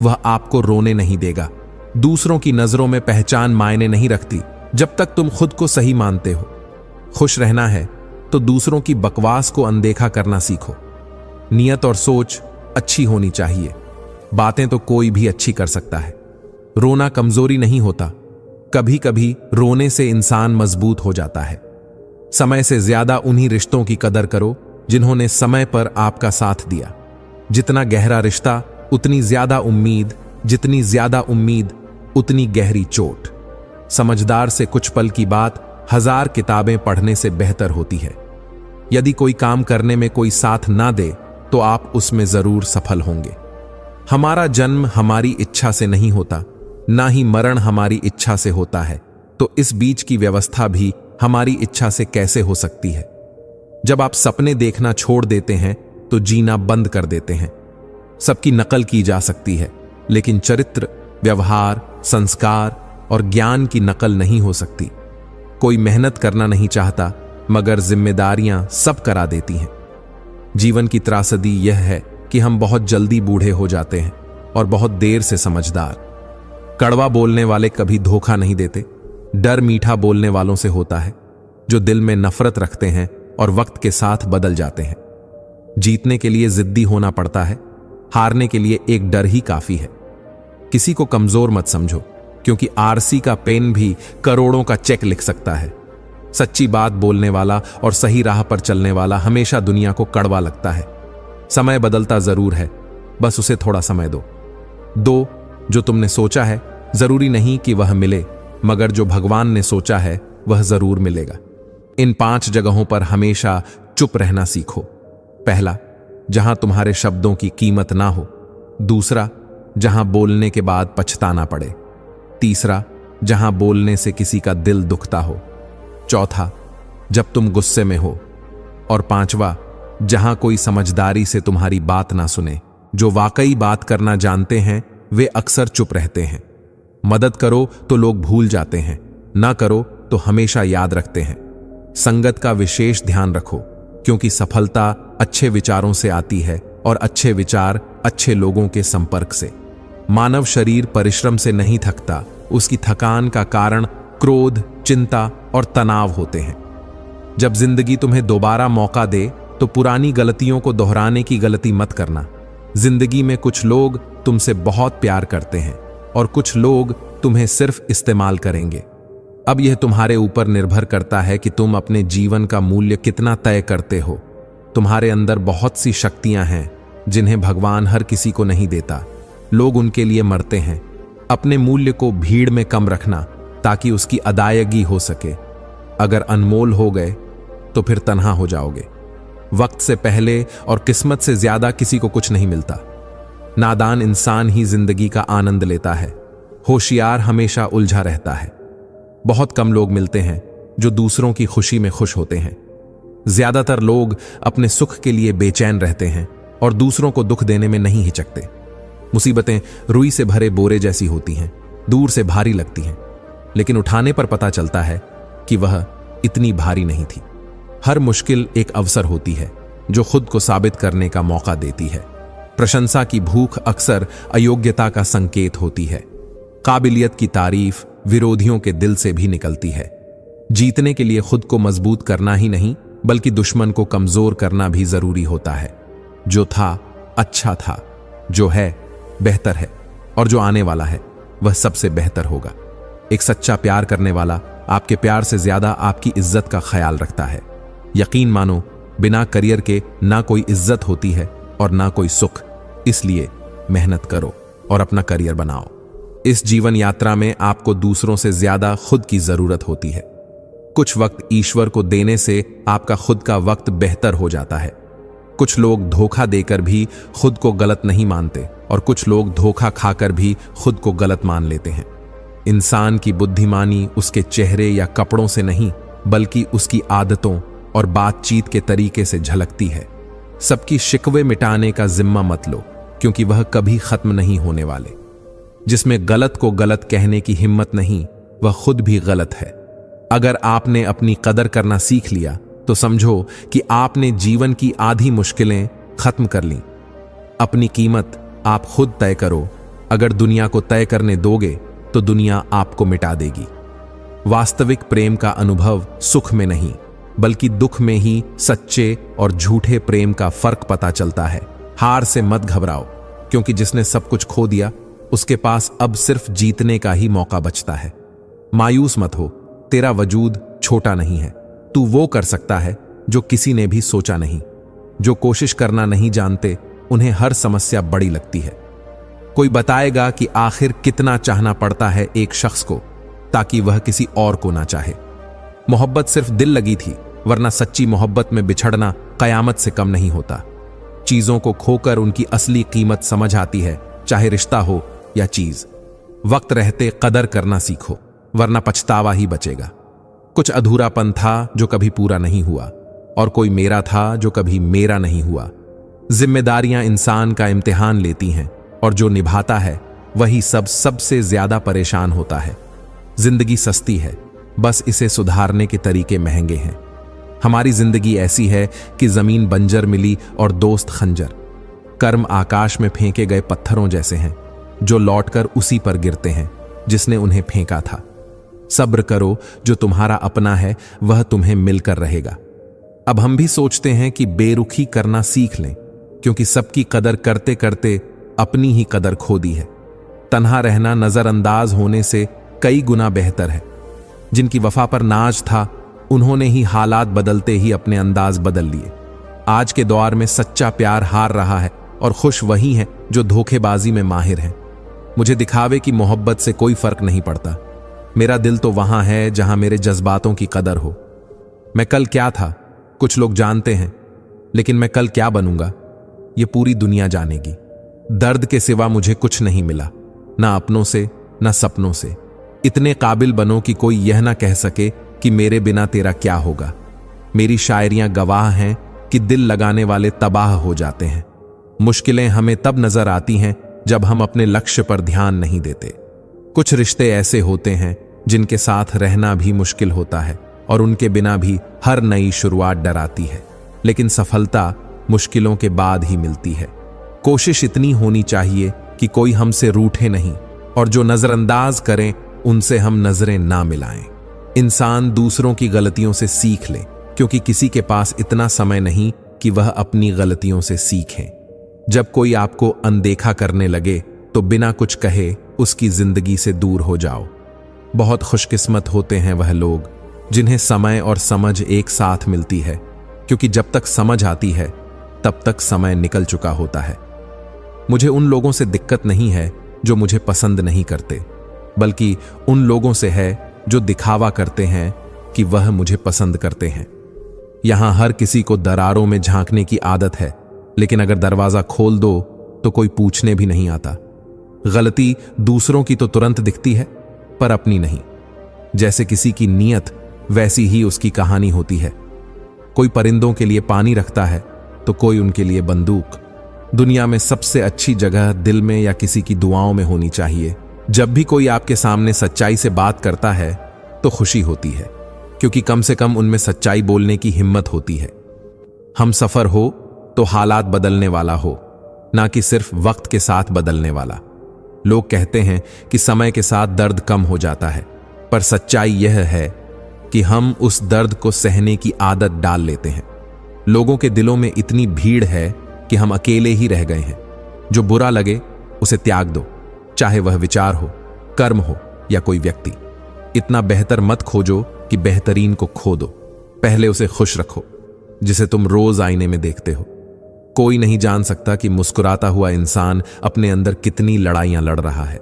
वह आपको रोने नहीं देगा। दूसरों की नजरों में पहचान मायने नहीं रखती जब तक तुम खुद को सही मानते हो। खुश रहना है तो दूसरों की बकवास को अनदेखा करना सीखो। नियत और सोच अच्छी होनी चाहिए। बातें तो कोई भी अच्छी कर सकता है। रोना कमजोरी नहीं होता, कभी कभी रोने से इंसान मजबूत हो जाता है। समय से ज्यादा उन्हीं रिश्तों की कदर करो जिन्होंने समय पर आपका साथ दिया। जितना गहरा रिश्ता उतनी ज्यादा उम्मीद, जितनी ज्यादा उम्मीद उतनी गहरी चोट। समझदार से कुछ पल की बात 1000 किताबें पढ़ने से बेहतर होती है। यदि कोई काम करने में कोई साथ ना दे तो आप उसमें जरूर सफल होंगे। हमारा जन्म हमारी इच्छा से नहीं होता, ना ही मरण हमारी इच्छा से होता है, तो इस बीच की व्यवस्था भी हमारी इच्छा से कैसे हो सकती है। जब आप सपने देखना छोड़ देते हैं तो जीना बंद कर देते हैं। सबकी नकल की जा सकती है, लेकिन चरित्र, व्यवहार, संस्कार और ज्ञान की नकल नहीं हो सकती। कोई मेहनत करना नहीं चाहता, मगर जिम्मेदारियां सब करा देती हैं। जीवन की त्रासदी यह है कि हम बहुत जल्दी बूढ़े हो जाते हैं और बहुत देर से समझदार। कड़वा बोलने वाले कभी धोखा नहीं देते। डर मीठा बोलने वालों से होता है, जो दिल में नफरत रखते हैं और वक्त के साथ बदल जाते हैं। जीतने के लिए जिद्दी होना पड़ता है, हारने के लिए एक डर ही काफी है। किसी को कमजोर मत समझो, क्योंकि आरसी का पेन भी करोड़ों का चेक लिख सकता है। सच्ची बात बोलने वाला और सही राह पर चलने वाला हमेशा दुनिया को कड़वा लगता है। समय बदलता जरूर है, बस उसे थोड़ा समय दो। जो तुमने सोचा है जरूरी नहीं कि वह मिले, मगर जो भगवान ने सोचा है वह जरूर मिलेगा। इन 5 जगहों पर हमेशा चुप रहना सीखो। पहला, जहां तुम्हारे शब्दों की कीमत ना हो। दूसरा, जहां बोलने के बाद पछताना पड़े। तीसरा, जहां बोलने से किसी का दिल दुखता हो। चौथा, जब तुम गुस्से में हो। और पांचवा, जहां कोई समझदारी से तुम्हारी बात ना सुने। जो वाकई बात करना जानते हैं वे अक्सर चुप रहते हैं। मदद करो तो लोग भूल जाते हैं, ना करो तो हमेशा याद रखते हैं। संगत का विशेष ध्यान रखो, क्योंकि सफलता अच्छे विचारों से आती है और अच्छे विचार अच्छे लोगों के संपर्क से। मानव शरीर परिश्रम से नहीं थकता, उसकी थकान का कारण क्रोध, चिंता और तनाव होते हैं। जब जिंदगी तुम्हें दोबारा मौका दे तो पुरानी गलतियों को दोहराने की गलती मत करना। जिंदगी में कुछ लोग तुमसे बहुत प्यार करते हैं और कुछ लोग तुम्हें सिर्फ इस्तेमाल करेंगे। अब यह तुम्हारे ऊपर निर्भर करता है कि तुम अपने जीवन का मूल्य कितना तय करते हो। तुम्हारे अंदर बहुत सी शक्तियां हैं जिन्हें भगवान हर किसी को नहीं देता। लोग उनके लिए मरते हैं। अपने मूल्य को भीड़ में कम रखना ताकि उसकी अदायगी हो सके। अगर अनमोल हो गए तो फिर तन्हा हो जाओगे। वक्त से पहले और किस्मत से ज्यादा किसी को कुछ नहीं मिलता। नादान इंसान ही जिंदगी का आनंद लेता है। होशियार हमेशा उलझा रहता है। बहुत कम लोग मिलते हैं जो दूसरों की खुशी में खुश होते हैं। ज्यादातर लोग अपने सुख के लिए बेचैन रहते हैं और दूसरों को दुख देने में नहीं हिचकते। मुसीबतें रुई से भरे बोरे जैसी होती हैं, दूर से भारी लगती हैं, लेकिन उठाने पर पता चलता है कि वह इतनी भारी नहीं थी। हर मुश्किल एक अवसर होती है जो खुद को साबित करने का मौका देती है। प्रशंसा की भूख अक्सर अयोग्यता का संकेत होती है। काबिलियत की तारीफ विरोधियों के दिल से भी निकलती है। जीतने के लिए खुद को मजबूत करना ही नहीं, बल्कि दुश्मन को कमजोर करना भी जरूरी होता है। जो था अच्छा था, जो है बेहतर है, और जो आने वाला है वह सबसे बेहतर होगा। एक सच्चा प्यार करने वाला आपके प्यार से ज्यादा आपकी इज्जत का ख्याल रखता है। यकीन मानो, बिना करियर के ना कोई इज्जत होती है और ना कोई सुख। इसलिए मेहनत करो और अपना करियर बनाओ। इस जीवन यात्रा में आपको दूसरों से ज्यादा खुद की जरूरत होती है। कुछ वक्त ईश्वर को देने से आपका खुद का वक्त बेहतर हो जाता है। कुछ लोग धोखा देकर भी खुद को गलत नहीं मानते और कुछ लोग धोखा खाकर भी खुद को गलत मान लेते हैं। इंसान की बुद्धिमानी उसके चेहरे या कपड़ों से नहीं, बल्कि उसकी आदतों और बातचीत के तरीके से झलकती है। सबकी शिकवे मिटाने का जिम्मा मत लो, क्योंकि वह कभी खत्म नहीं होने वाले। जिसमें गलत को गलत कहने की हिम्मत नहीं, वह खुद भी गलत है। अगर आपने अपनी कदर करना सीख लिया तो समझो कि आपने जीवन की आधी मुश्किलें खत्म कर लीं। अपनी कीमत आप खुद तय करो। अगर दुनिया को तय करने दोगे तो दुनिया आपको मिटा देगी। वास्तविक प्रेम का अनुभव सुख में नहीं बल्कि दुख में ही सच्चे और झूठे प्रेम का फर्क पता चलता है। हार से मत घबराओ, क्योंकि जिसने सब कुछ खो दिया उसके पास अब सिर्फ जीतने का ही मौका बचता है। मायूस मत हो, तेरा वजूद छोटा नहीं है। तू वो कर सकता है जो किसी ने भी सोचा नहीं। जो कोशिश करना नहीं जानते उन्हें हर समस्या बड़ी लगती है। कोई बताएगा कि आखिर कितना चाहना पड़ता है एक शख्स को ताकि वह किसी और को ना चाहे। मोहब्बत सिर्फ दिल लगी थी, वरना सच्ची मोहब्बत में बिछड़ना कयामत से कम नहीं होता। चीजों को खोकर उनकी असली कीमत समझ आती है, चाहे रिश्ता हो या चीज। वक्त रहते कदर करना सीखो, वरना पछतावा ही बचेगा। कुछ अधूरापन था जो कभी पूरा नहीं हुआ, और कोई मेरा था जो कभी मेरा नहीं हुआ। जिम्मेदारियां इंसान का इम्तिहान लेती हैं, और जो निभाता है वही सबसे ज्यादा परेशान होता है। जिंदगी सस्ती है, बस इसे सुधारने के तरीके महंगे हैं। हमारी जिंदगी ऐसी है कि जमीन बंजर मिली और दोस्त खंजर। कर्म आकाश में फेंके गए पत्थरों जैसे हैं, जो लौटकर उसी पर गिरते हैं जिसने उन्हें फेंका था। सब्र करो, जो तुम्हारा अपना है वह तुम्हें मिलकर रहेगा। अब हम भी सोचते हैं कि बेरुखी करना सीख लें, क्योंकि सबकी कदर करते करते अपनी ही कदर खो दी है। तन्हा रहना नजरअंदाज होने से कई गुना बेहतर है। जिनकी वफा पर नाज था उन्होंने ही हालात बदलते ही अपने अंदाज बदल लिए। आज के दौर में सच्चा प्यार हार रहा है और खुश वही हैं जो धोखेबाजी में माहिर हैं। मुझे दिखावे की मोहब्बत से कोई फर्क नहीं पड़ता। मेरा दिल तो वहां है जहां मेरे जज्बातों की कदर हो। मैं कल क्या था कुछ लोग जानते हैं, लेकिन मैं कल क्या बनूंगा ये पूरी दुनिया जानेगी। दर्द के सिवा मुझे कुछ नहीं मिला, ना अपनों से ना सपनों से। इतने काबिल बनो कि कोई यह ना कह सके कि मेरे बिना तेरा क्या होगा। मेरी शायरियां गवाह हैं कि दिल लगाने वाले तबाह हो जाते हैं। मुश्किलें हमें तब नजर आती हैं जब हम अपने लक्ष्य पर ध्यान नहीं देते। कुछ रिश्ते ऐसे होते हैं जिनके साथ रहना भी मुश्किल होता है, और उनके बिना भी हर नई शुरुआत डराती है। लेकिन सफलता मुश्किलों के बाद ही मिलती है। कोशिश इतनी होनी चाहिए कि कोई हमसे रूठे नहीं, और जो नजरअंदाज करें उनसे हम नजरें ना मिलाएं। इंसान दूसरों की गलतियों से सीख ले, क्योंकि किसी के पास इतना समय नहीं कि वह अपनी गलतियों से सीखे। जब कोई आपको अनदेखा करने लगे तो बिना कुछ कहे उसकी जिंदगी से दूर हो जाओ। बहुत खुशकिस्मत होते हैं वह लोग जिन्हें समय और समझ एक साथ मिलती है, क्योंकि जब तक समझ आती है तब तक समय निकल चुका होता है। मुझे उन लोगों से दिक्कत नहीं है जो मुझे पसंद नहीं करते, बल्कि उन लोगों से है जो दिखावा करते हैं कि वह मुझे पसंद करते हैं। यहां हर किसी को दरारों में झांकने की आदत है, लेकिन अगर दरवाजा खोल दो तो कोई पूछने भी नहीं आता। गलती दूसरों की तो तुरंत दिखती है, पर अपनी नहीं। जैसे किसी की नीयत वैसी ही उसकी कहानी होती है। कोई परिंदों के लिए पानी रखता है तो कोई उनके लिए बंदूक। दुनिया में सबसे अच्छी जगह दिल में या किसी की दुआओं में होनी चाहिए। जब भी कोई आपके सामने सच्चाई से बात करता है तो खुशी होती है, क्योंकि कम से कम उनमें सच्चाई बोलने की हिम्मत होती है। हम सफर हो तो हालात बदलने वाला हो, ना कि सिर्फ वक्त के साथ बदलने वाला। लोग कहते हैं कि समय के साथ दर्द कम हो जाता है, पर सच्चाई यह है कि हम उस दर्द को सहने की आदत डाल लेते हैं। लोगों के दिलों में इतनी भीड़ है कि हम अकेले ही रह गए हैं। जो बुरा लगे उसे त्याग दो, चाहे वह विचार हो, कर्म हो या कोई व्यक्ति। इतना बेहतर मत खोजो कि बेहतरीन को खो दो। पहले उसे खुश रखो जिसे तुम रोज आईने में देखते हो। कोई नहीं जान सकता कि मुस्कुराता हुआ इंसान अपने अंदर कितनी लड़ाइयां लड़ रहा है।